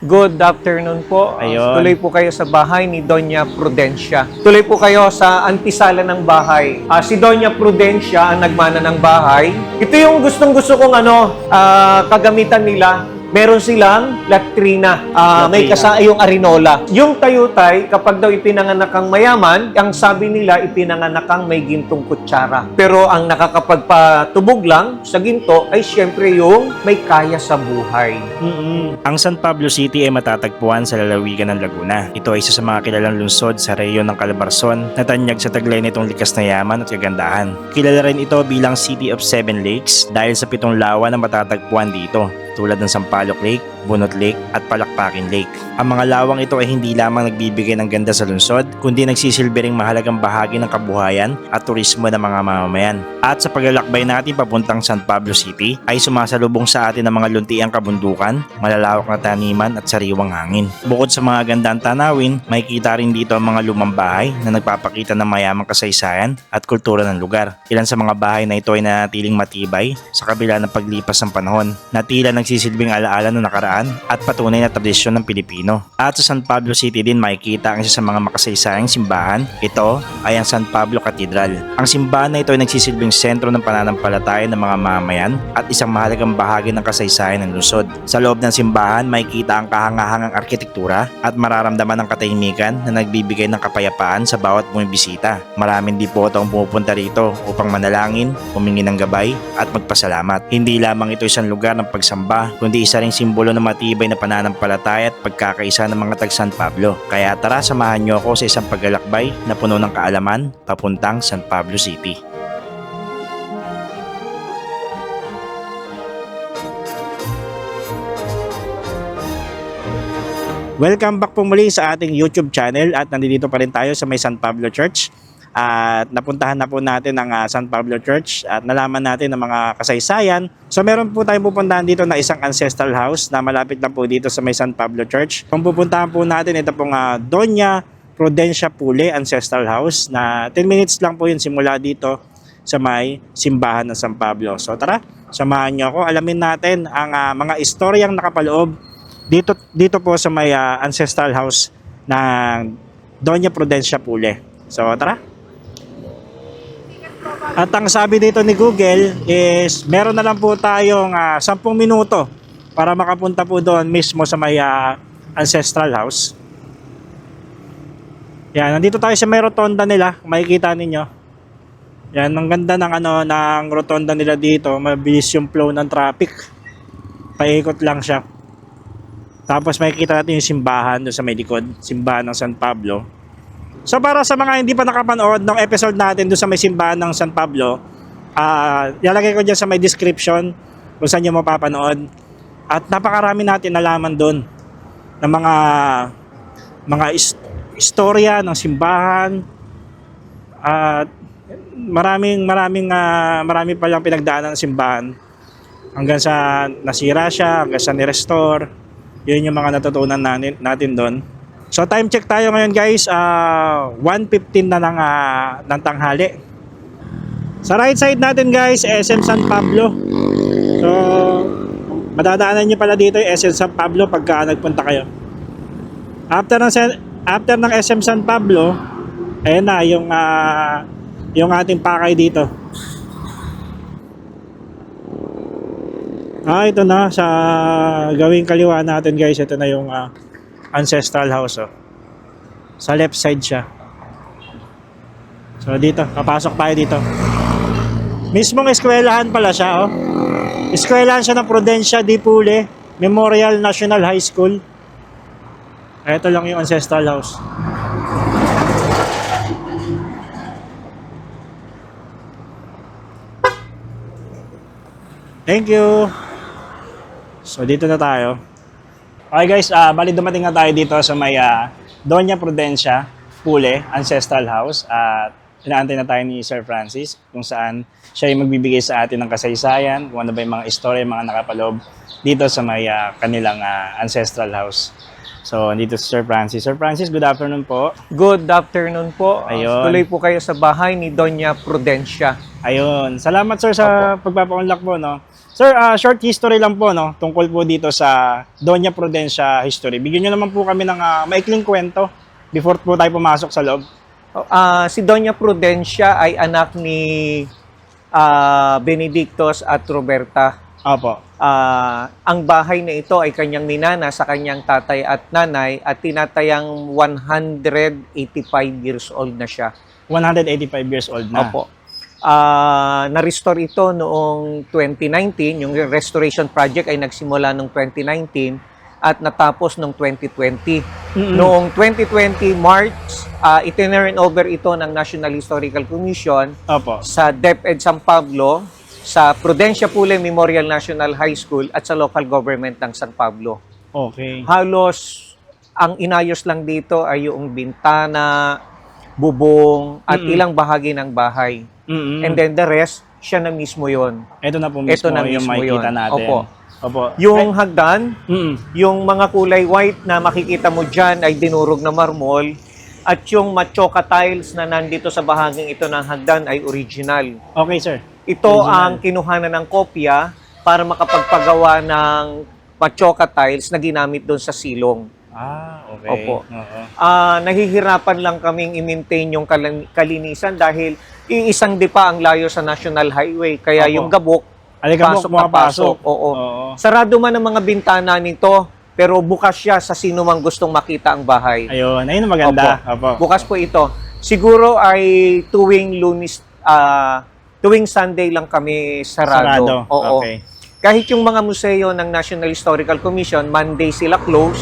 Good afternoon po. Ayun. Tuloy po kayo sa bahay ni Doña Prudencia. Tuloy po kayo sa antisala ng bahay. Si Doña Prudencia ang nagmana ng bahay. Ito yung gustong-gusto kong kagamitan nila. Meron silang latrina. May yung arinola. Yung tayutay, kapag daw ipinanganak ang mayaman, ang sabi nila, ipinanganak ang may gintong kutsara. Pero ang nakakapagpatubog lang sa ginto ay syempre yung may kaya sa buhay. Ang San Pablo City ay matatagpuan sa lalawigan ng Laguna. Ito ay isa sa mga kilalang lungsod sa rehiyon ng Calabarzon na tanyag sa taglay nitong likas na yaman at kagandahan. Kilala rin ito bilang City of Seven Lakes dahil sa 7 lawa na matatagpuan dito, tulad ng Sampaloc Lake, Bunot Lake at Palakpakin Lake. Ang mga lawang ito ay hindi lamang nagbibigay ng ganda sa lungsod, kundi nagsisilbi ring mahalagang bahagi ng kabuhayan at turismo ng mga mamamayan. At sa paglalakbay natin papuntang San Pablo City ay sumasalubong sa atin ang mga luntiang kabundukan, malalawak na taniman at sariwang hangin. Bukod sa mga gandang tanawin, makikita rin dito ang mga lumang bahay na nagpapakita ng mayamang kasaysayan at kultura ng lugar. Ilan sa mga bahay na ito ay nanatiling matibay sa kabila ng paglipas ng panahon, na tila nagsisilbing alaala ng nakaraan at patunay na tradisyon ng Pilipino. At sa San Pablo City din makikita ang isa sa mga makasaysayang simbahan. Ito ay ang San Pablo Cathedral. Ang simbahan na ito ay nagsisilbing sentro ng pananampalataya ng mga mamamayan at isang mahalagang bahagi ng kasaysayan ng lungsod. Sa loob ng simbahan makikita ang kahangahangang arkitektura at mararamdaman ang katahimikan na nagbibigay ng kapayapaan sa bawat bumibisita. Maraming dipoto ang pumupunta rito upang manalangin, humingi ng gabay at magpasalamat. Hindi lamang ito isang lugar ng pagsamba, kundi isa ring simbolo ng matibay na pananampalataya at pagkakaisa ng mga tag San Pablo. Kaya tara, samahan niyo ako sa isang paglalakbay na puno ng kaalaman papuntang San Pablo City. Welcome back po muli sa ating YouTube channel at nandito pa rin tayo sa may San Pablo Church. At napuntahan na po natin ang San Pablo Church at nalaman natin ang mga kasaysayan. So meron po tayong pupuntahan dito na isang ancestral house na malapit lang po dito sa may San Pablo Church. Kung pupuntahan po natin, ito pong Doña Prudencia Pule Ancestral House na 10 minutes lang po yun simula dito sa may simbahan ng San Pablo. So tara, samahan niyo ako. Alamin natin ang mga istoryang nakapaloob dito po sa may ancestral house ng Doña Prudencia Pule. So tara. At ang sabi dito ni Google is meron na lang po tayong 10 minuto para makapunta po doon mismo sa may ancestral house. Yan, nandito tayo sa may rotonda nila, makikita ninyo. Yan, ang ganda ng rotonda nila dito, mabilis yung flow ng traffic. Paikot lang siya. Tapos makikita natin yung simbahan doon sa may likod, simbahan ng San Pablo. So para sa mga hindi pa nakapanood ng episode natin doon sa may simbahan ng San Pablo, ilalagay ko dyan sa may description kung saan nyo mapapanood. At napakarami natin nalaman doon ng mga istorya ng simbahan. At marami pa lang pinagdaanan ng simbahan hanggang sa nasira siya, hanggang sa ni-restore. Yun yung mga natutunan natin doon. So time check tayo ngayon guys, 1:15 na ng tanghali. Sa right side natin guys, SM San Pablo. So madadaanan nyo pala dito yung SM San Pablo pagka nagpunta kayo. After ng SM San Pablo, ayun na yung ating pakay dito. Ito na sa gawing kaliwa natin guys, ito na yung ancestral house. Sa left side siya. So dito, papasok tayo dito. Mismong eskwelahan pala siya. Eskwelahan siya ng Prudencia D. Pule Memorial National High School. Ito lang yung ancestral house. Thank you. So dito na tayo. Okay guys, bali dumating na tayo dito sa may Doña Prudencia Pule Ancestral House at inaantay na tayo ni Sir Francis kung saan siya yung magbibigay sa atin ng kasaysayan, kung ano ba yung mga istorya, mga nakapaloob dito sa may kanilang ancestral house. So, nandito si Sir Francis. Sir Francis, good afternoon po. Good afternoon po. Ayun. Tuloy po kayo sa bahay ni Doña Prudencia. Ayun. Salamat sir sa pagpapaunlak po, no? Sir, short history lang po, no? Tungkol po dito sa Doña Prudencia history. Bigyan nyo naman po kami ng maikling kwento before po tayo pumasok sa loob. Si Doña Prudencia ay anak ni Benedictos at Roberta. Opo. Ang bahay na ito ay kanyang minana sa kanyang tatay at nanay at tinatayang 185 years old na siya. 185 years old na. Opo. Na-restore ito noong 2019. Yung restoration project ay nagsimula noong 2019 at natapos noong 2020. Noong 2020 March, itinurn over ito ng National Historical Commission Opo. sa DepEd San Pablo, sa Prudencia Pule Memorial National High School at sa local government ng San Pablo. Okay. Halos ang inayos lang dito ay yung bintana, bubong at ilang bahagi ng bahay. And then the rest, siya na mismo yon. Ito na po mismo na yung mismo makikita yun. natin. Opo. Opo. Yung hagdan, Mm-mm. yung mga kulay white na makikita mo dyan ay dinurog na marmol at yung machoka tiles na nandito sa bahaging ito ng hagdan ay original. Okay, sir. Ito Original. ang kinuhanan ng kopya para makapagpagawa ng machoka tiles na ginamit doon sa silong. Okay. Opo. Oo. Nahihirapan lang kaming i-maintain yung kalinisan dahil iisang dipa ang layo sa National Highway. Kaya Opo. yung gabok, Alikabok, pasok na pasok. Oo. Sarado man ang mga bintana nito, pero bukas siya sa sino mang gustong makita ang bahay. Ayun ang maganda. Opo. Bukas po ito. Siguro ay tuwing Sunday lang kami sarado. Oo. Okay. Kahit yung mga museo ng National Historical Commission, Monday sila close.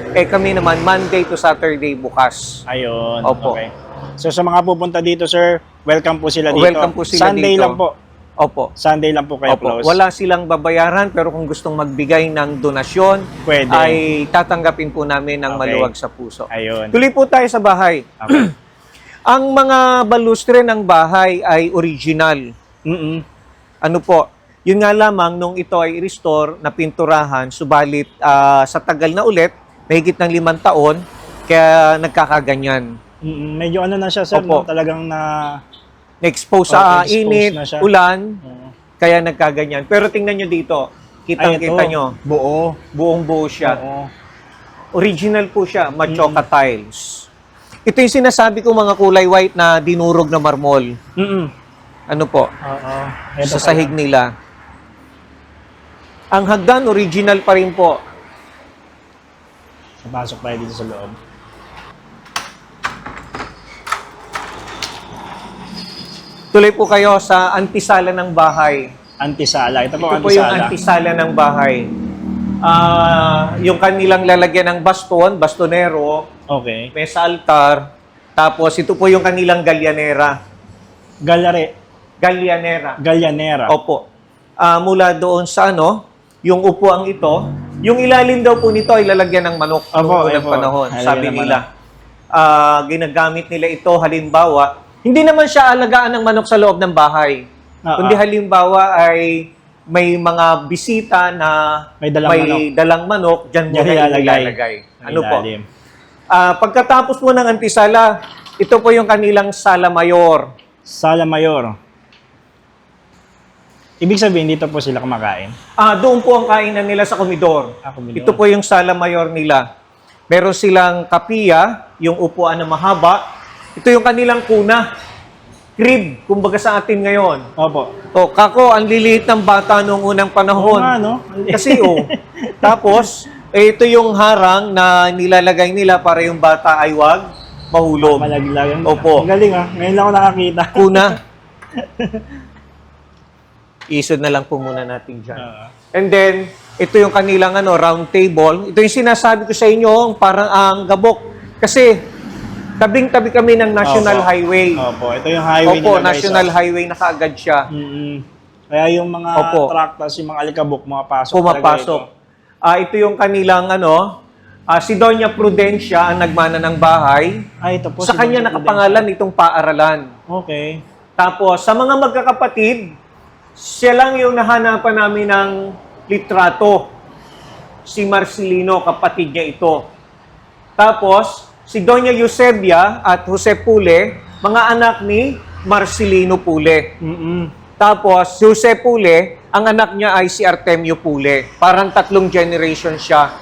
Kami naman, Monday to Saturday bukas. Ayun. Opo. Okay. So sa mga pupunta dito, sir, welcome po sila dito. Welcome po sila Sunday dito. lang po. Opo. Sunday lang po kayo Opo. close. Wala silang babayaran, pero kung gustong magbigay ng donasyon, Pwede. ay tatanggapin po namin ng Okay. maluwag sa puso. Ayun. Tuloy po tayo sa bahay. Okay. Ang mga balustre ng bahay ay original. Ano po, yun nga lamang nung ito ay i-restore, napinturahan, subalit sa tagal na ulit, mahigit ng 5 taon, kaya nagkakaganyan. Medyo ano na siya, sir, Opo. no? Talagang na... Na-expose sa exposed init, na siya. ulan, Oo. kaya nagkaganyan. Pero tingnan nyo dito, kitang-kita nyo, Buo. buong-buo siya. Oo. Original po siya, machoka tiles. Ito yung sinasabi ko mga kulay white na dinurog na marmol. Ano po? Oo. Sa sahig nila. Ang hagdan, original pa rin po. Pasok tayo dito sa loob. Tuloy po kayo sa antisala ng bahay. Antisala. Ito po, Ito po yung antisala ng bahay. Yung kanilang lalagyan ng bastonero, Okay. mesa altar, tapos ito po yung kanilang galyanera. Galyanera. Opo. Mula doon sa yung upuang ito, yung ilalim daw po nito ay lalagyan ng manok noong unang panahon, Lalagyan sabi ng nila. Ginagamit nila ito halimbawa, hindi naman siya alagaan ng manok sa loob ng bahay. Kundi halimbawa ay may mga bisita na May dalang manok, dyan mo Diyan na ilalagay. ilalagay. Ang Ano po? ilalim. Pagkatapos po ng antisala, ito po yung kanilang sala mayor. Sala Mayor. Ibig sabihin, dito po sila kumakain. Doon po ang kainan nila sa komedor. Komedor. Ito po yung sala mayor nila. Meron silang kapiya, yung upuan na mahaba. Ito yung kanilang kuna. Crib, kumbaga sa atin ngayon. Opo. Kako, ang liliit ng bata noong unang panahon. Oo nga, no? Kasi tapos, ito yung harang na nilalagay nila para yung bata ay wag mahulog. Malaglag. Opo. Ang galing, Ngayon lang ako nakakita. Kuna. Isod na lang po muna natin dyan. And then, ito yung kanilang round table. Ito yung sinasabi ko sa inyo, parang ang gabok. Kasi, tabing-tabi kami ng National Highway. Opo, ito yung highway Opo, nila, guys, National Highway na kaagad siya. Kaya yung mga Opo. tractors, yung mga alikabok, pumapasok. Pumapasok. Ito yung kanilang si Doña Prudencia ang nagmana ng bahay. Ito po. Sa kanya nakapangalan itong paaralan. Okay. Tapos, sa mga magkakapatid, siya lang yung nahanapan namin ng litrato. Si Marcelino, kapatid niya ito. Tapos, si Doña Eusebia at Jose Pule, mga anak ni Marcelino Pule. Tapos, si Jose Pule, Ang anak niya ay si Artemio Pule. Parang 3 generation siya.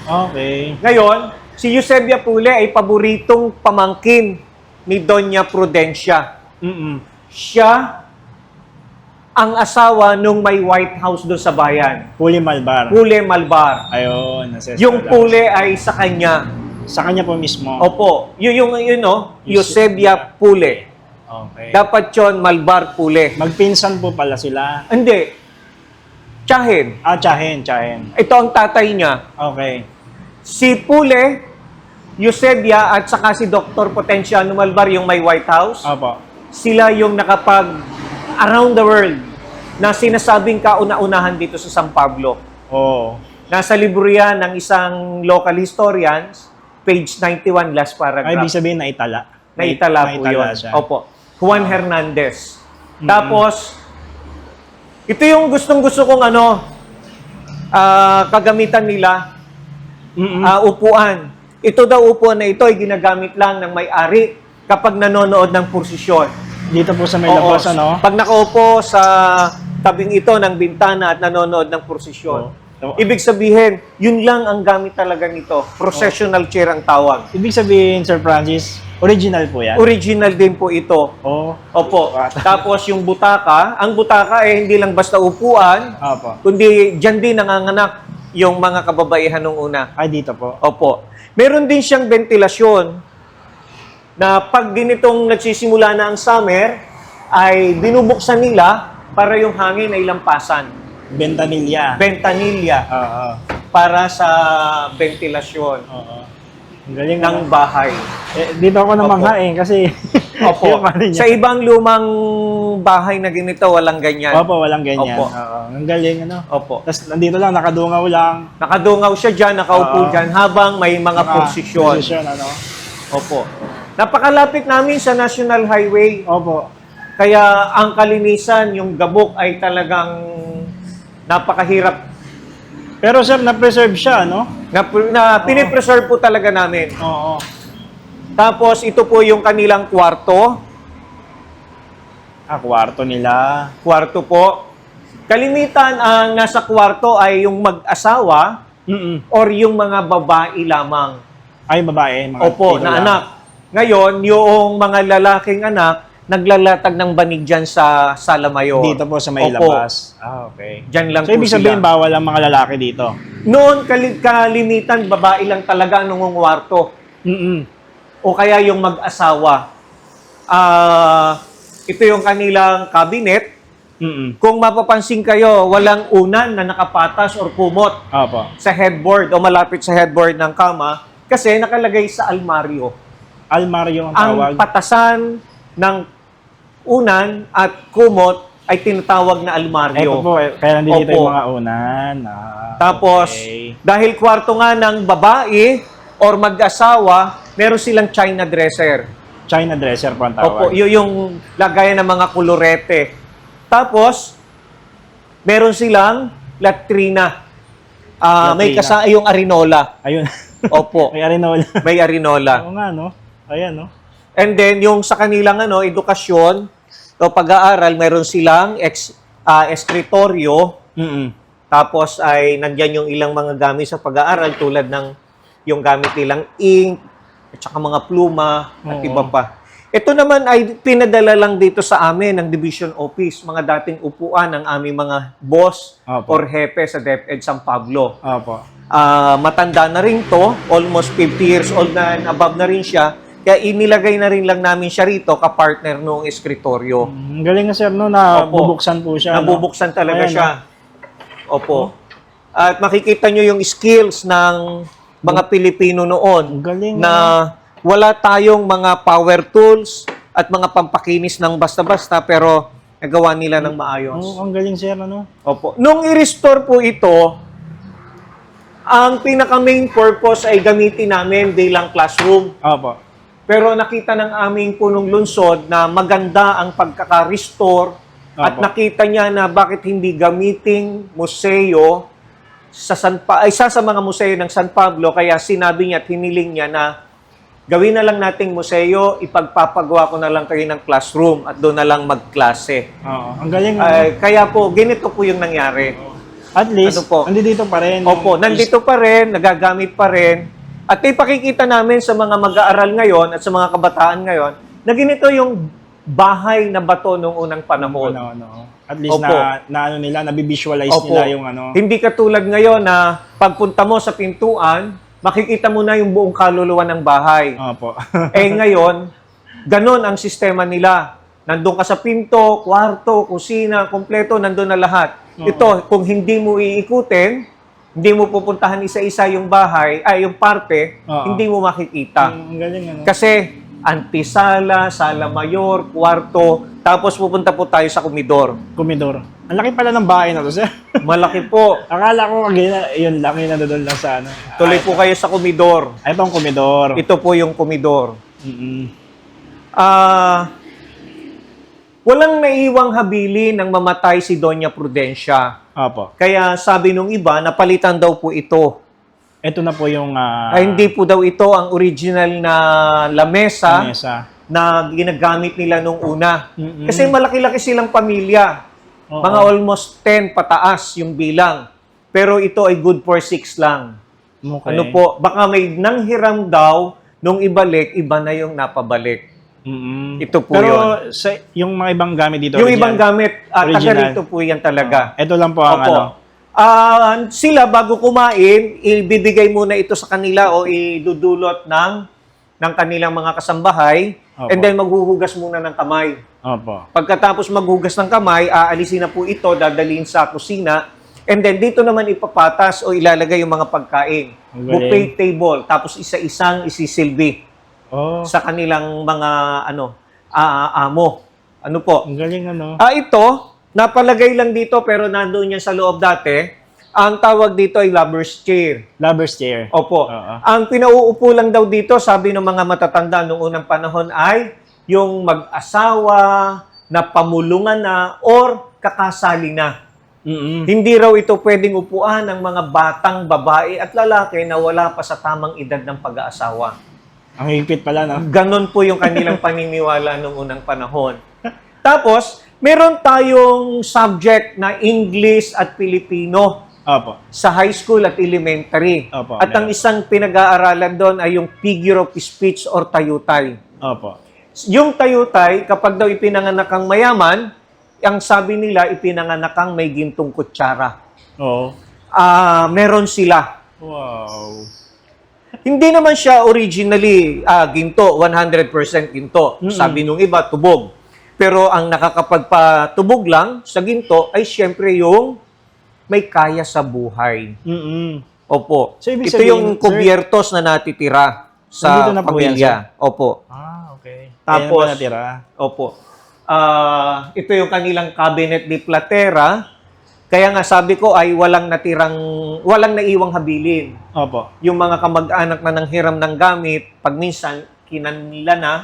Okay. Ngayon, si Eusebia Pule ay paboritong pamangkin ni Doña Prudencia. Siya ang asawa nung may White House doon sa bayan. Puli Malbar. Pule Malbar. Ayun. Ancestral Yung lang. Pule ay sa kanya. Sa kanya po mismo. Opo. Eusebia Pule. Okay. Dapat yun, Malbar Pule. Magpinsan po pala sila. Hindi. Tiyahin. Tsahin. Ito ang tatay niya. Okay. Si Pule, Eusebia, at saka si Dr. Potenciano Malbar, yung may White House, Opo. sila yung nakapag around the world na sinasabing kauna-unahan dito sa San Pablo. Oo. Nasa libro yan ng isang local historians, page 91, last Ay, ibig paragraph. sabihin na itala. Naitala po yun. siya. Opo. Juan Hernandez. Tapos, ito yung gustong-gusto kong kagamitan nila, upuan. Ito daw upuan na ito ay ginagamit lang ng may-ari kapag nanonood ng prosesyon. Dito po sa may Oo. labas, ano? Pag nakaupo sa tabing ito ng bintana at nanonood ng prosesyon. Oo. Ibig sabihin, yun lang ang gamit talaga nito. Processional chair ang tawag. Ibig sabihin, Sir Francis, original po yan? Original din po ito. Oo. Opo. Tapos yung butaka, ang butaka ay hindi lang basta upuan, Opo. kundi dyan din nanganganak yung mga kababaihan nung una. Ay, dito po. Opo. Meron din siyang ventilasyon na pag ganitong nagsisimula na ang summer, ay binubuksan nila para yung hangin ay lampasan. Ventanilla. Ventanilla Oo. para sa ventilasyon Oo. Ang galing ng bahay. dito ako namangha kasi Opo. yung ano niya. Sa ibang lumang bahay na ganito, walang ganyan. Opo, walang ganyan. Opo. Oo. Ang galing, ano? Opo. Tapos nandito lang, nakadungaw lang. Nakadungaw siya dyan, nakaupo Oo. dyan, habang may mga prosesyon. Posisyon, ano? Opo. Napakalapit namin sa National Highway. Opo. Kaya ang kalinisan, yung gabok ay talagang napakahirap Pero sir, na-preserve siya, no? na pinipreserve po talaga namin. Oo. Tapos ito po yung kanilang kwarto. Kwarto nila. Kwarto po. Kalimitan ang nasa kwarto ay yung mag-asawa or yung mga babae lamang. Ay, babae. Mga Opo, tito na lang. anak. Ngayon, yung mga lalaking anak, naglalatag ng banig dyan sa Sala Mayor. Dito po sa may Opo. labas. Okay. Dyan lang So, po ibig sabihin, sila. bawal ang mga lalaki dito. Noon, kalimitan, babae lang talaga ang nangungwarto. O kaya yung mag-asawa. Ito yung kanilang cabinet. Kung mapapansin kayo, walang unan na nakapatas or kumot Opo. sa headboard o malapit sa headboard ng kama kasi nakalagay sa almaryo. Almaryo ang Ang tawag. patasan ng unan at kumot ay tinatawag na almaryo. Ito po, kaya nandito Opo. yung mga unan. Tapos, okay. dahil kwarto nga ng babae or mag-asawa, meron silang China dresser. China dresser po ang tawag. Opo, yung lagayan ng mga kulurete. Tapos, meron silang latrina. May Latrina. yung arinola. Ayun. Opo, May arinola. may arinola. Oo nga, no? Ayan, no? And then, yung sa kanilang edukasyon o pag-aaral, meron silang escritorio. Tapos ay nandyan yung ilang mga gamit sa pag-aaral tulad ng yung gamit nilang ink, at saka mga pluma, at Oo. iba pa. Ito naman ay pinadala lang dito sa amin ng Division Office, mga dating upuan ng aming mga boss Opo. or hepe sa DepEd San Pablo. Opo. Matanda na rin to, almost 50 years old na and above na rin siya, kaya inilagay na rin lang namin siya rito kapartner noong escritorio. Ang galing nga, sir, no? Na Opo. bubuksan po siya. no? Nabubuksan talaga Ayan, siya. Opo. At makikita nyo yung skills ng mga Pilipino noon Ang galing, na wala tayong mga power tools at mga pampakinis ng basta-basta pero nagawa nila ng maayos. Oh, ang galing, sir, ano? Opo. Nung i-restore po ito, ang pinaka-main purpose ay gamitin namin bilang classroom. Opo. Pero nakita ng aming punong lungsod na maganda ang pagkaka-restore at Opo. nakita niya na bakit hindi gamiting museo sa isa sa mga museo ng San Pablo, kaya sinabi niya at hiniling niya na Gawin na lang nating museo, ipagpapagawa ko na lang kayo ng classroom at doon na lang magklase. Oo. Ang galing. Kaya po, ganito po yung nangyari. At least, Ano po? nandito pa rin. Opo, nandito pa rin, nagagamit pa rin. At ipakikita namin sa mga mag-aaral ngayon at sa mga kabataan ngayon na ganito yung bahay na bato noong unang panahon. At least Opo. na ano nila, nabivisualize Opo. nila yung ano. Hindi katulad ngayon na pagpunta mo sa pintuan, makikita mo na yung buong kaluluwa ng bahay. Opo. Ngayon, ganun ang sistema nila. Nandun ka sa pinto, kwarto, kusina, kompleto, nandun na lahat. Oo. Ito, kung hindi mo iikutin, hindi mo pupuntahan isa-isa yung bahay, yung parte, Oo. hindi mo makikita. Ang galing ano. Kasi, antisala, sala mayor, kwarto, tapos pupunta po tayo sa komedor. Komedor. Ang laki pala ng bahay na to, sir. Malaki po. Akala ko yun lang, yun nandoon lang sa ano. Tuloy po kayo sa komedor. Ay, itong komedor. Ito po yung komedor. Mm-mm. Walang naiwang habili ng mamatay si Doña Prudencia. Opo. Kaya sabi nung iba, napalitan daw po ito. Ito na po yung Hindi po daw ito ang original na lamesa mesa. na ginagamit nila nung una. Mm-mm. Kasi malaki-laki silang pamilya. Oo. Mga almost 10 pataas yung bilang. Pero ito ay good for 6 lang. Okay. Ano po, baka may nanghiram daw nung ibalik, iba na yung napabalik. Mm-mm. Ito po Pero yun. yung mga ibang gamit dito, Yung original? ibang gamit, taga Original. rito po yan talaga. Ito lang po ang Opo. ano. Sila bago kumain, ibibigay muna ito sa kanila o idudulot ng kanilang mga kasambahay. Opo. And then maghuhugas muna ng kamay. Opo. Pagkatapos maghugas ng kamay, aalisin na po ito, dadalhin sa kusina. And then dito naman ipapatas o ilalagay yung mga pagkain. Ang galing. Buffet table. Tapos isa-isang isisilbi Oh, sa kanilang mga amo. Ano po? ang galing ano. Ito, napalagay lang dito pero nandoon yan sa loob dati. Ang tawag dito ay lover's chair. Lover's chair. Opo. Oo. Ang pinauupo lang daw dito, sabi ng mga matatanda noong unang panahon ay yung mag-asawa na pamulungan na or kakasali na. Mm-mm. Hindi raw ito pwedeng upuan ng mga batang babae at lalaki na wala pa sa tamang edad ng pag-aasawa. Ang higpit pala, no? Ganon po yung kanilang paniniwala noong unang panahon. Tapos, meron tayong subject na English at Filipino Opo. sa high school at elementary. Opo, At ang meron. isang pinag-aaralan doon ay yung figure of speech or tayutay. Opo. Yung tayutay, kapag daw ipinanganak kang mayaman, ang sabi nila, ipinanganak kang may gintong kutsara. Oo. Meron sila. Wow. Hindi naman siya originally ginto, 100% ginto. Mm-mm. Sabi nung iba, tubog. Pero ang nakakapagpatubog lang sa ginto ay siyempre yung may kaya sa buhay. Mm-mm. Opo. So, ibig Ito sabihin, yung sir, kubyertos na natitira sa nandito na po yan, pamilya. Opo. Okay. Tapos- Kaya na natira. Opo. Ito yung kanilang cabinet de platera. Kaya nga sabi ko ay walang naiwang habilin. Opo. Yung mga kamag-anak na nanghiram ng gamit, pag minsan, kinanila na.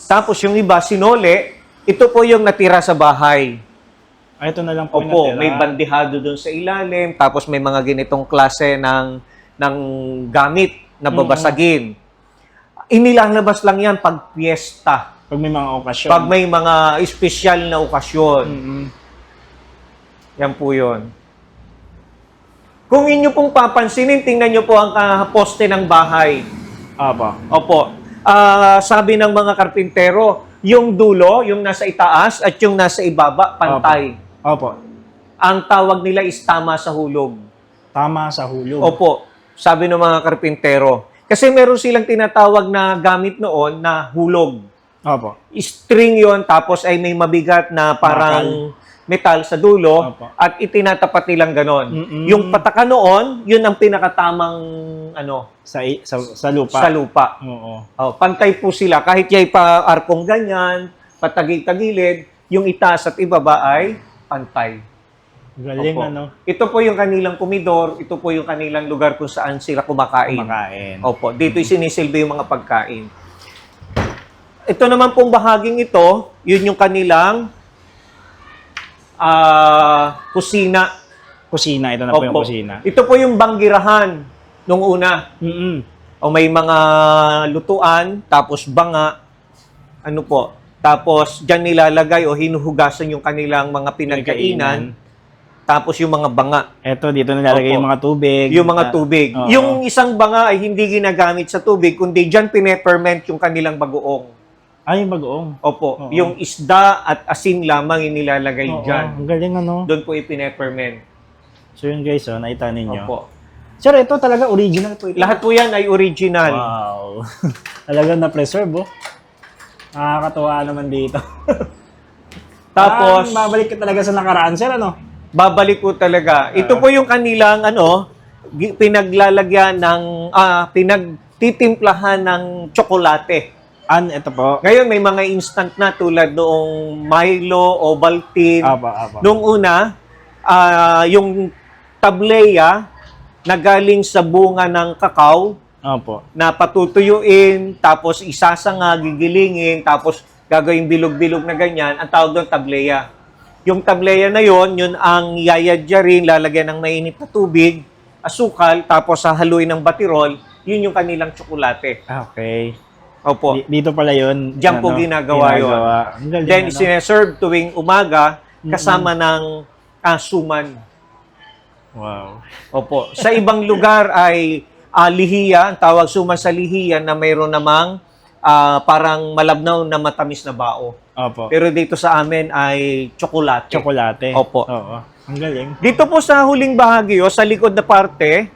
Tapos yung iba, sinole, ito po yung natira sa bahay. Ito na lang po yung Opo, natira. may bandihado doon sa ilalim, tapos may mga ganitong klase ng gamit na babasagin. Inilalabas lang yan pag piyesta, Pag may mga okasyon. pag may mga espesyal na okasyon. Mm-mm. Yan po yun. Kung inyo pong papansinin, tingnan nyo po ang poste ng bahay. Opo. Opo. Sabi ng mga karpintero, yung dulo, yung nasa itaas, at yung nasa ibaba, pantay. Opo. Ang tawag nila is tama sa hulog. Tama sa hulog. Opo. Sabi ng mga karpintero. Kasi meron silang tinatawag na gamit noon na hulog. Opo. String yon tapos ay may mabigat na parang metal sa dulo Opo. at itinatapat nilang ganon. Mm-mm. Yung pataka noon, yun ang pinakatamang Sa lupa. sa lupa. Oo. Pantay po sila. Kahit yay pa arkong ganyan, patagil-tagilid, yung itaas at ibaba ay pantay. Galing Opo. ano. Ito po yung kanilang kumidor, ito po yung kanilang lugar kung saan sila kumakain. Kumakain. Opo, dito sinisilbi yung mga pagkain. Ito naman pong bahaging ito, yun yung kanilang kusina. Kusina. Ito na po yung Opo. kusina. Ito po yung banggirahan nung una. Mm-mm. O may mga lutuan, tapos banga, ano po. Tapos diyan nilalagay o hinuhugasan yung kanilang mga pinagkainan, tapos yung mga banga. Eto, dito nilalagay Opo. yung mga tubig. Yung mga tubig. Oo. Yung isang banga ay hindi ginagamit sa tubig, kundi diyan pineferment yung kanilang bagoong. Ay, yung bagoong. Opo. Oo. Yung isda at asin lamang inilalagay Oo, diyan. ang galing ano. Doon po ipineferment. So yun guys, nakita ninyo. Opo. Sir, ito talaga original po ito. Lahat po yan ay original. Wow. Talagang na-preserve, oh. Nakakatuwa naman dito. Tapos, babalik ka talaga sa nakaraan, sir, ano? babalik po talaga. Ito po yung kanilang pinaglalagyan ng pinagtitimplahan ng tsokolate. Ito po. Ngayon may mga instant na tulad noong Milo, Ovaltine. Apa. Noong una, yung tableya na galing sa bunga ng kakao Opo. na patutuyuin, tapos isasanga, gigilingin, tapos gagawing bilog-bilog na ganyan, ang tawag doon tableya. Yung tableya na yon, yun ang yayadyarin, lalagyan ng mainit na tubig, asukal, tapos hahaluin ng batirol, yun yung kanilang tsokolate. Okay. Opo. Dito pala yun. Diyan po ginagawa yun. Ang galing, Then, ano? sineserve tuwing umaga kasama ng suman. Wow. Opo. Sa ibang lugar ay lihiya, ang tawag suman sa lihiya na mayroon namang parang malabnaw na matamis na bao. Opo. Pero dito sa amin ay tsokolate. Tsokolate. Opo. Oo. Ang galing. Dito po sa huling bahagi, sa likod na parte,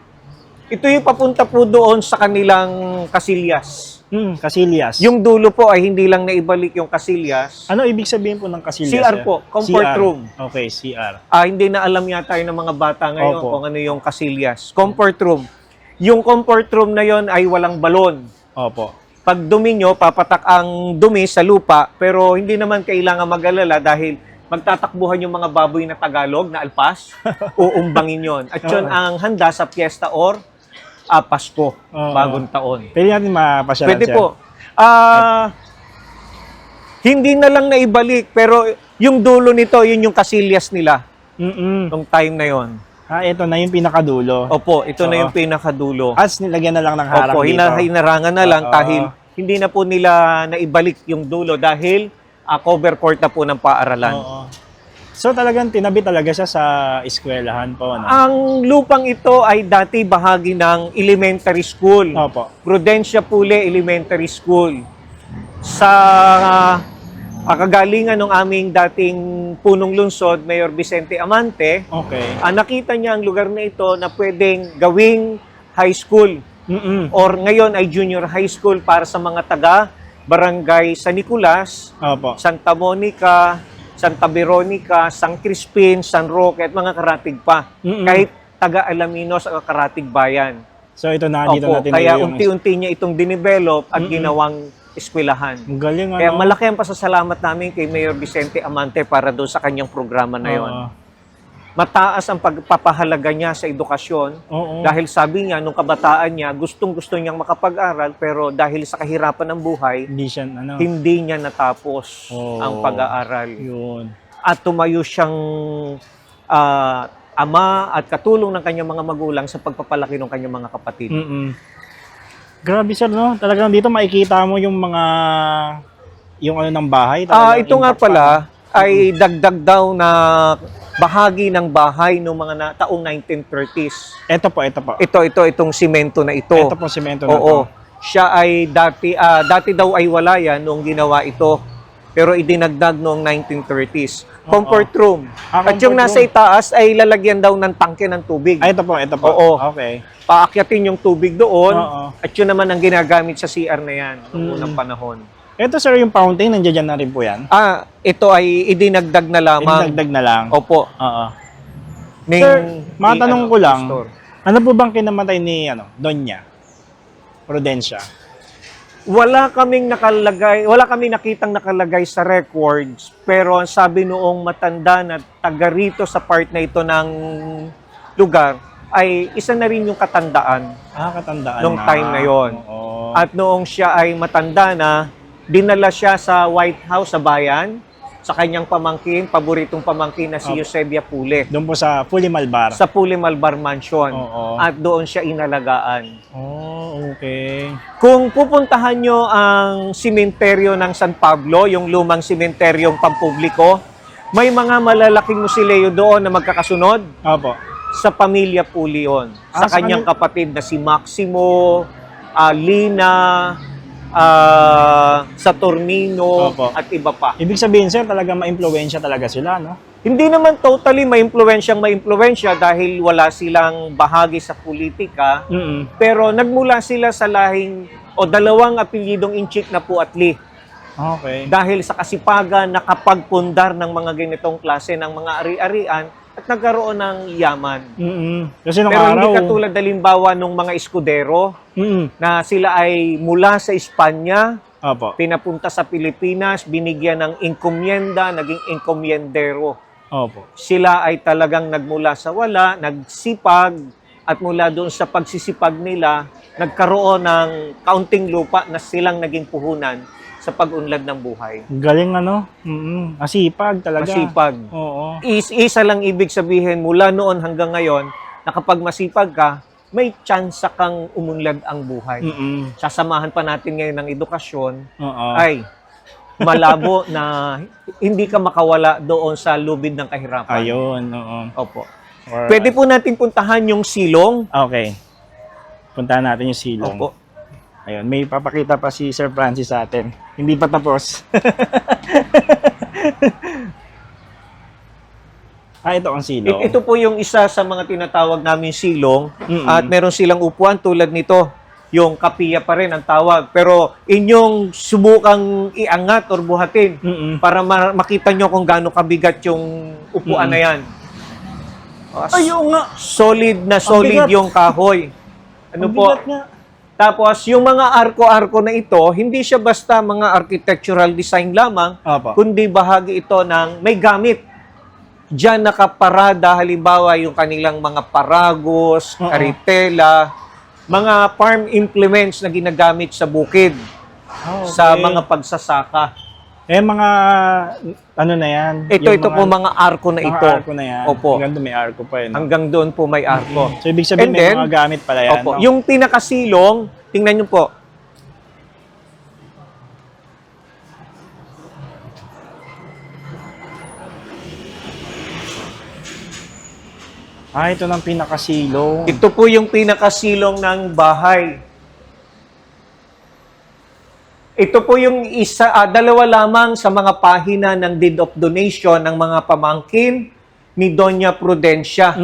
ito yung papunta po doon sa kanilang kasilyas. Kasilyas. Yung dulo po ay hindi lang naibalik yung kasilyas. Ano ibig sabihin po ng kasilyas? CR sir? po, comfort CR. room. Okay, CR. Hindi na alam yata yun ng mga bata ngayon Opo. kung ano yung kasilyas. Comfort room. Yung comfort room na yon ay walang balon. Opo. Pag dumi nyo, papatak ang dumi sa lupa, pero hindi naman kailangan mag-alala dahil magtatakbuhan yung mga baboy na Tagalog na alpas, uumbangin yon. At yun ang handa sa piyesta or Pasko, bagong taon. Pwede natin mapasyalan, Pwede sir? po. Hindi na lang naibalik, pero yung dulo nito, yun yung kasilyas nila nung time na yon. Ito na yung pinakadulo. Opo, ito na Oo. yung pinakadulo. As nilagyan na lang ng harang Opo, dito. hinarangan na lang Oo. dahil hindi na po nila naibalik yung dulo dahil cover court na po ng paaralan. Oo. So talagang tinabi talaga siya sa eskwelahan po, no? Ang lupang ito ay dati bahagi ng elementary school. Opo. Prudencia Pule Elementary School. Sa kagalingan ng aming dating punong lungsod, Mayor Vicente Amante, Okay. nakita niya ang lugar na ito na pwedeng gawing high school or ngayon ay junior high school para sa mga taga Barangay San Nicolas, Opo. Santa Monica, Santa Veronica, San Crispin, San Roque at mga karatig pa. Kahit taga Alaminos ang karatig bayan. So ito na, dito Opo, natin kaya yung... unti-unti niya itong dinevelop at ginawang eskwelahan. Ang galing, ano? Kaya malaki ang pasasalamat namin kay Mayor Vicente Amante para doon sa kanyang programa na yon. Oo. Mataas ang pagpapahalaga niya sa edukasyon Oo. dahil sabi niya, nung kabataan niya, gustong-gusto niyang makapag-aral pero dahil sa kahirapan ng buhay, Hindi siya, ano? hindi niya natapos Oo. ang pag-aaral. Yun. At tumayo siyang ama at katulong ng kanyang mga magulang sa pagpapalaki ng kanyang mga kapatid. Grabe, sir, no? Talagang dito makikita mo yung mga... yung ano ng bahay. Talagang Ito nga impact pala ay dagdag daw na bahagi ng bahay noong mga taong 1930s. Ito po. Itong simento na ito. Ito po, semento na to. Oo. Siya ay dati daw ay wala yan noong ginawa ito. Pero idinagdag noong 1930s. Comfort room. At yung comfort nasa room. itaas ay lalagyan daw ng tangke ng tubig. Ito po. Oo. Okay. Paakyatin yung tubig doon. Oo. At yun naman ang ginagamit sa CR na yan noong unang panahon. Ito, sir, yung fountain, nandiyan na rin po yan. Ito ay idinagdag na lamang. Idagdag na lang. Opo. Oo. Ning- Sir, matanong ko lang, store. ano po bang kinamatay ni Donya Prudencia? Wala kaming nakitang nakalagay sa records, pero ang sabi noong matanda na taga rito sa part na ito ng lugar, ay isa na rin yung katandaan Katandaan nung na. time na yon. Oo. At noong siya ay matanda na, dinala siya sa White House sa bayan sa kanyang pamangkin, paboritong pamangkin na si Opo. Eusebia Pule. Doon po sa Fully Malbar. Sa Pule Malbar Mansion. Oo. At doon siya inalagaan. Oh, okay. Kung pupuntahan nyo ang simenteryo ng San Pablo, yung lumang simenteryong pampubliko, may mga malalaking musileo doon na magkakasunod Opo. sa pamilya Puli yun. Sa Sa kanyang kanil- kapatid na si Maximo, Lina, Saturnino, Opo. at iba pa. Ibig sabihin, sir, talaga ma-impluwensya talaga sila, no? Hindi naman totally ma-impluwensyang dahil wala silang bahagi sa politika, Mm. pero nagmula sila sa lahing o dalawang apelyidong Inchik na po at Lee. Okay. Dahil sa kasipagan nakapagpundar ng mga ganitong klase ng mga ari-arian at nagkaroon ng yaman. Kasi nung Pero araw... hindi katulad halimbawa ng mga eskudero na sila ay mula sa Espanya, Opo. pinapunta sa Pilipinas, binigyan ng encomienda, naging encomiendero. Opo. Sila ay talagang nagmula sa wala, nagsipag, at mula doon sa pagsisipag nila, nagkaroon ng kaunting lupa na silang naging puhunan sa pag-unlad ng buhay. Galing, ano? Masipag talaga. Masipag. Oo. Isa lang ibig sabihin mula noon hanggang ngayon na kapag masipag ka, may chance kang umunlad ang buhay. Sasamahan pa natin ngayon ng edukasyon Oo. ay malabo na hindi ka makawala doon sa lubid ng kahirapan. Ayun, oo. Opo. Or- Pwede po natin puntahan yung silong. Okay. Puntahan natin yung silong. Opo. Ayun, may papakita pa si Sir Francis sa atin. Hindi pa tapos. Ito ang silong. Ito po yung isa sa mga tinatawag namin silong. Mm-mm. At meron silang upuan tulad nito. Yung kapiya pa rin ang tawag. Pero inyong subukang iangat or buhatin para makita nyo kung gaano kabigat yung upuan na yan. Ayun nga. Solid na Ang solid bigat. yung kahoy. Ano Ang po? bigat nga. Tapos yung mga arko-arko na ito, hindi siya basta mga architectural design lamang, Opo. kundi bahagi ito ng may gamit. Diyan nakaparada halimbawa yung kanilang mga paragos, Oo. karitela, mga farm implements na ginagamit sa bukid, Okay. sa mga pagsasaka. mga ano na yan? Ito Yung po mga arko na mga ito. arko na yan. Opo. Hanggang doon may arko pa yun. Hanggang doon po may arko. So, ibig sabihin And may then, mga gamit pala yan. Opo. no? Yung pinakasilong, tingnan nyo po. Ito ng pinakasilong. Ito po yung pinakasilong ng bahay. Ito po yung dalawa lamang sa mga pahina ng deed of donation ng mga pamangkin ni Doña Prudencia.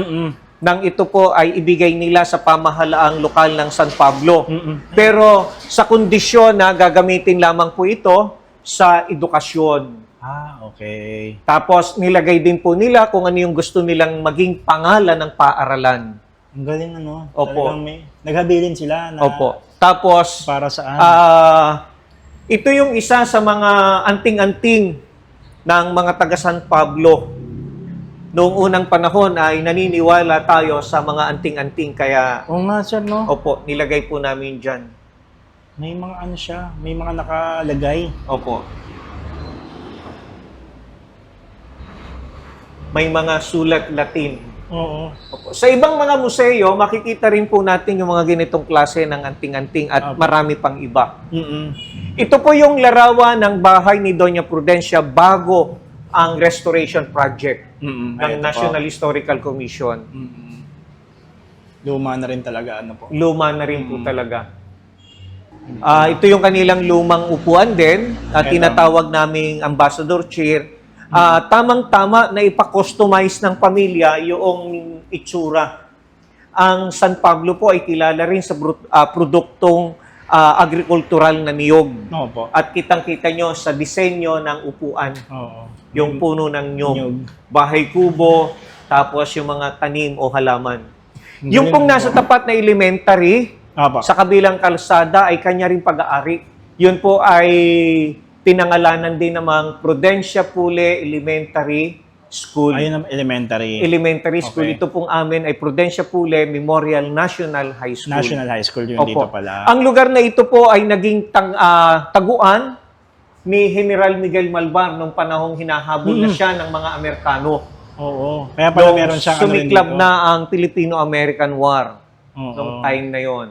Nang ito po ay ibigay nila sa pamahalaang lokal ng San Pablo. Pero sa kondisyon na gagamitin lamang po ito sa edukasyon. Okay. Tapos nilagay din po nila kung ano yung gusto nilang maging pangalan ng paaralan. Ang galing ano. Opo. Talagang naghabilin sila na Opo. Tapos para saan. ito yung isa sa mga anting-anting ng mga taga San Pablo. Noong unang panahon ay naniniwala tayo sa mga anting-anting kaya Oo nga sir, no? opo, nilagay po namin dyan. May mga ano siya, may mga nakalagay. Opo. May mga sulat Latin. Oo. Opo. Sa ibang mga museo, makikita rin po natin yung mga ganitong klase ng anting-anting at Opo. marami pang iba. Mm-mm. Ito po yung larawan ng bahay ni Doña Prudencia bago ang restoration project Mm-mm. ng Ito National po. Historical Commission. Mm-mm. Luma na rin talaga, ano po. Luma na rin po talaga. Ito yung kanilang lumang upuan din, Ito. tinatawag naming ambassador chair. Tamang-tama na ipa-customize ng pamilya yung itsura. Ang San Pablo po ay kilala rin sa produktong agricultural na niyog. Opo. At kitang-kita nyo sa disenyo ng upuan, Oo. yung puno ng nyog, Nyog. bahay kubo, tapos yung mga tanim o halaman. Ang Yung galing, pong nasa no? tapat na elementary, Opo. sa kabilang kalsada ay kanya rin pag-aari. Yun po ay pinangalanan din namang Prudencia Pule Elementary School. Ayun ang elementary. Elementary School. Okay. Ito pong amin ay Prudencia Pule Memorial National High School. National High School yun Opo. dito pala. Ang lugar na ito po ay naging taguan ni General Miguel Malvar nung panahong hinahabol na siya ng mga Amerikano. Oo. Kaya pala Nung meron siyang sumiklab dito. na ang Filipino-American War Oo. nung time na yon.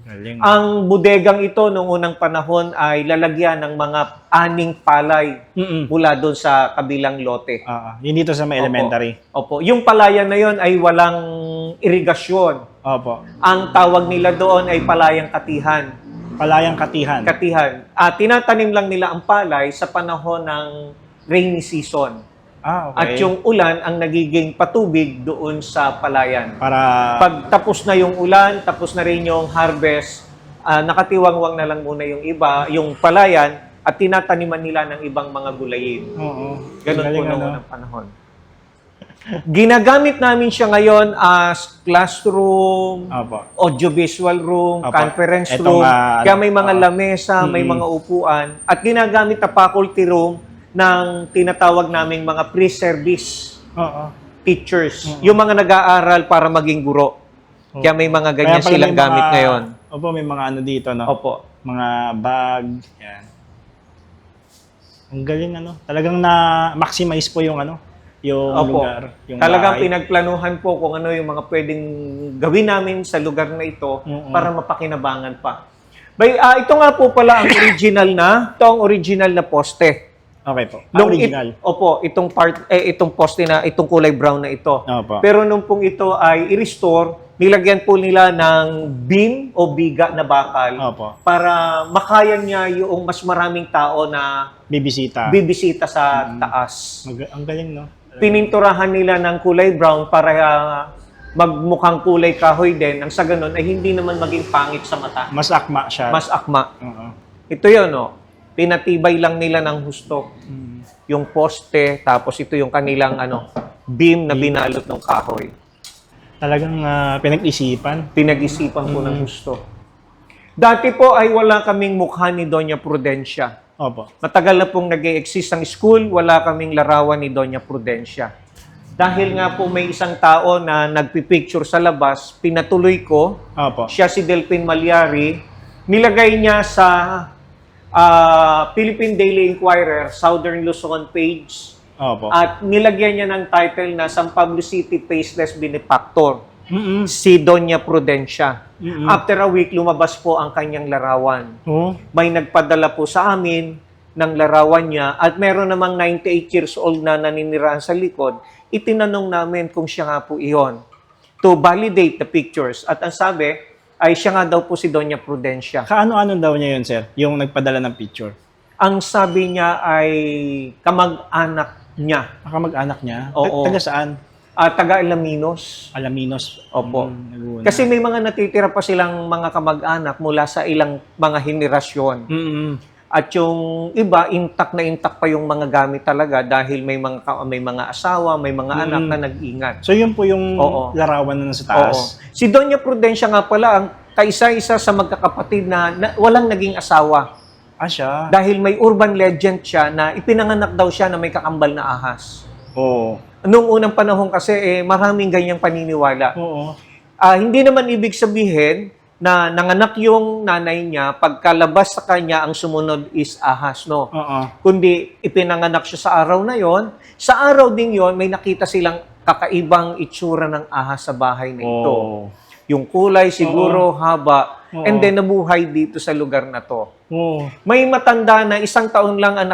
Galing. Ang bodegang ito noong unang panahon ay lalagyan ng mga aning palay mula doon sa kabilang lote. Yun dito sa may elementary. Opo. Yung palayan na yon ay walang irigasyon. Opo. Ang tawag nila doon ay palayang katihan. Palayang katihan. Katihan. Tinatanim lang nila ang palay sa panahon ng rainy season. Okay. At yung ulan ang nagiging patubig doon sa palayan. Para... Pag tapos na yung ulan, tapos na rin yung harvest, nakatiwangwang na lang muna yung iba, yung palayan, at tinataniman nila ng ibang mga gulayin. Oo. Ganun Galing, po noong unang panahon. Ginagamit namin siya ngayon as classroom, Opo. audiovisual room, Opo. conference Etong, room, kaya may mga lamesa, may Mm-mm. mga upuan, at ginagamit na faculty room ng tinatawag naming mga pre-service Oo. teachers, yung mga nag-aaral para maging guro. Kaya may mga ganyan pala silang may gamit mga- ngayon. Opo, may mga ano dito, no? Opo. Mga bag. Yan. Ang galing, ano? Talagang na-maximize po yung ano? Yung Opo. lugar. Yung Talagang bahay. pinagplanuhan po kung ano yung mga pwedeng gawin namin sa lugar na ito Mm-mm. para mapakinabangan pa. Ito nga po pala ang original na, ito ang original na poste. Okay po. Nung Original. Opo, itong poste na, itong kulay brown na ito. Opo. Pero nung pong ito ay i-restore, nilagyan po nila ng beam o biga na bakal Opo. para makaya niya yung mas maraming tao na Bibisita. bibisita sa taas. Ang galing, no? Pininturahan nila ng kulay brown para magmukhang kulay kahoy din. Ang sa ganun ay hindi naman maging pangit sa mata. Mas akma siya. Mas akma. Oo. Ito yun, no? Pinatibay lang nila ng husto. Yung poste, tapos ito yung kanilang beam na binalot ng kahoy. Talagang pinag-isipan. Pinag-isipan po ng husto. Dati po ay wala kaming mukha ni Doña Prudencia. Opo. Matagal na pong nag-e-exist ang school, wala kaming larawan ni Doña Prudencia. Dahil nga po may isang tao na nagpipicture sa labas, pinatuloy ko, Opo. siya si Delphin Malyari, nilagay niya sa Philippine Daily Inquirer, Southern Luzon page, Opo. at nilagyan niya ng title na San Pablo City Faceless Benefactor, Mm-mm. si Doña Prudencia. Mm-mm. After a week, lumabas po ang kanyang larawan. Oo. May nagpadala po sa amin ng larawan niya at meron namang 98 years old na naninirahan sa likod. Itinanong namin kung siya nga po iyon to validate the pictures. At ang sabi ay siya nga daw po si Doña Prudencia. Kaano-ano daw niya yun, sir? Yung nagpadala ng picture. Ang sabi niya ay kamag-anak niya. Kamag-anak niya? Oo. Taga saan? Taga Alaminos. Alaminos. Opo. Laguna. Kasi may mga natitira pa silang mga kamag-anak mula sa ilang mga henerasyon. Mm-mm. At yung iba, intact na intact pa yung mga gamit talaga dahil may mga asawa, may mga anak na nag-ingat. So yun po yung Oo. larawan na nasa Oo. taas. Si Doña Prudencia nga pala, ang kaisa-isa sa magkakapatid na walang naging asawa. Siya? Dahil may urban legend siya na ipinanganak daw siya na may kakambal na ahas. Oo. Noong unang panahon kasi, maraming ganyang paniniwala. Oo. Hindi naman ibig sabihin na nanganak yung nanay niya, pagkalabas sa kanya, ang sumunod is ahas, no? Oo. Kundi ipinanganak siya sa araw na yon. Sa araw ding yon, may nakita silang kakaibang itsura ng ahas sa bahay na ito. Oo. Yung kulay siguro, haba, Oo. and then nabuhay dito sa lugar na to. Oo. May matanda na 1 taon lang ang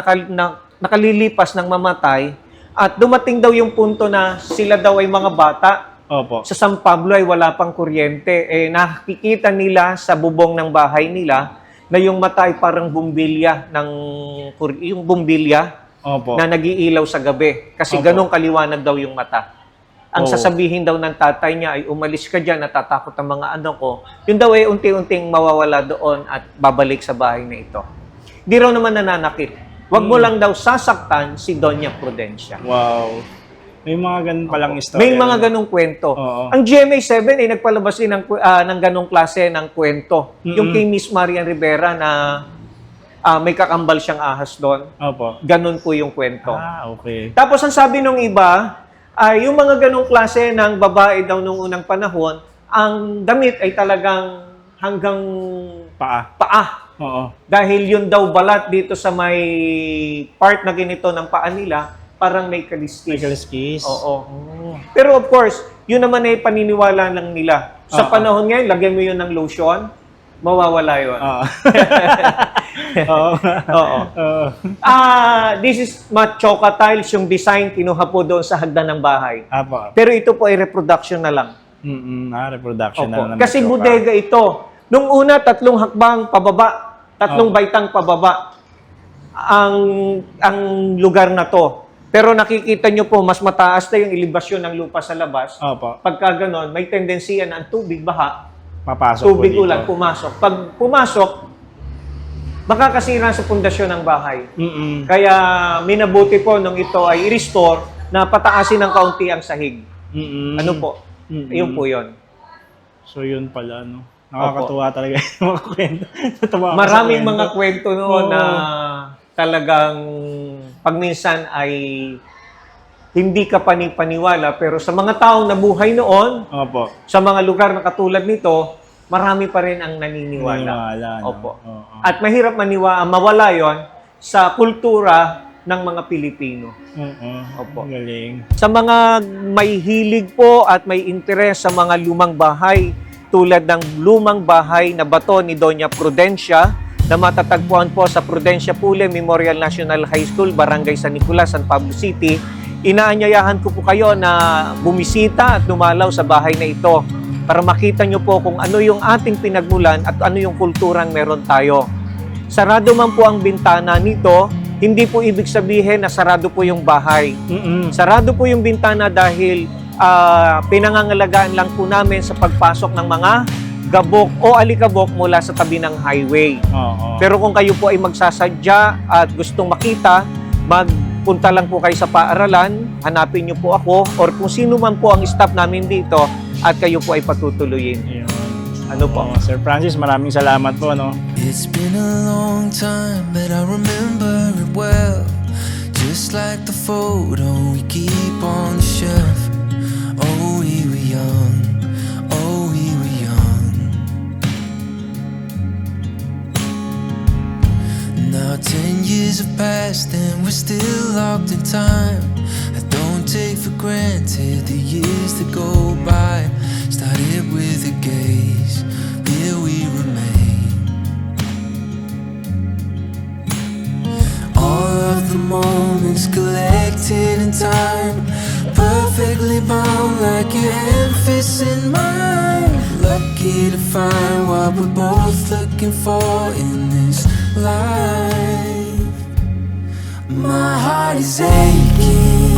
nakalilipas ng mamatay at dumating daw yung punto na sila daw ay mga bata. Opo. Sa San Pablo ay wala pang kuryente. Nakikita nila sa bubong ng bahay nila na yung mata ay parang bumbilya yung bumbilya Opo. na nagiilaw sa gabi. Kasi Opo. ganong kaliwanag daw yung mata. Ang Oo. sasabihin daw ng tatay niya ay umalis ka dyan, natatakot ang mga anak ko. Yun daw ay unti-unting mawawala doon at babalik sa bahay na ito. Di raw naman nananakit. Huwag mo lang daw sasaktan si Doña Prudencia. Wow. May mga ganun palang istorya. May mga ganong kwento. Oo. Ang GMA7 ay nagpalabas din ng ganong klase ng kwento. Yung kay Miss Marian Rivera na may kakambal siyang ahas doon. Opo. Ganon po yung kwento. Okay. Tapos ang sabi nung iba, ay yung mga ganong klase ng babae daw nung unang panahon, ang damit ay talagang hanggang Paa. paa. Oo. Dahil yun daw balat dito sa may part na ganito ng paa nila, parang may kaliskis. May kaliskis. Oo. Oh. Pero of course, yun naman ay paniniwala lang nila. Sa Oo. panahon ngayon, lagyan mo yun ng lotion, mawawala yun. Oo. Oo. Oo. Oo. This is Machoka tiles, yung design kinuha po doon sa hagdan ng bahay. Apo. Pero ito po ay reproduction na lang. Reproduction Opo. na naman. Kasi bodega ito. Nung una, 3 hakbang pababa, 3 baitang pababa ang lugar na to. Pero nakikita nyo po, mas mataas na yung elevasyon ng lupa sa labas. Opo. Pagka ganon, may tendency yan ang tubig baha, Papasok tubig po dito. ulan, pumasok. Pag pumasok, makakasira sa pundasyon ng bahay. Kaya minabuti po nung ito ay i-restore na pataasin ng kaunti ang sahig. Ano po? Yun po yun. So yun pala, no? Nakakatuwa talaga yung mga kwento. Natuwa ako sa Maraming kwento. mga kwento noon Oo. na talagang pagminsan ay hindi ka panipaniwala, pero sa mga taong nabuhay noon, Opo. sa mga lugar na katulad nito, marami pa rin ang naniniwala. Naniniwala, no? Opo. Oo. At mahirap mawala yon sa kultura ng mga Pilipino. Opo. Galing. Sa mga may hilig po at may interes sa mga lumang bahay, tulad ng lumang bahay na bato ni Doña Prudencia na matatagpuan po sa Prudencia Pule Memorial National High School, Barangay San Nicolas, San Pablo City, inaanyayahan ko po kayo na bumisita at dumalaw sa bahay na ito para makita nyo po kung ano yung ating pinagmulan at ano yung kulturang meron tayo. Sarado man po ang bintana nito, hindi po ibig sabihin na sarado po yung bahay. Sarado po yung bintana dahil pinangangalagaan lang po namin sa pagpasok ng mga gabok o alikabok mula sa tabi ng highway. Oo. Pero kung kayo po ay magsasadya at gustong makita, magpunta lang po kayo sa paaralan, hanapin niyo po ako or kung sino man po ang staff namin dito at kayo po ay patutuloyin. Ayun. Ano po? Sir Francis, maraming salamat po, no? It's been a long time, but I remember it well. Just like the photo we keep on the shelf. Oh, we were young. Oh, we were young. Now 10 years have passed and we're still locked in time. I don't take for granted the years that go by. Started with a gaze, here we remain. All of the moments collected in time, perfectly bound like your hand fits in mine. Lucky to find what we're both looking for in this life. My heart is aching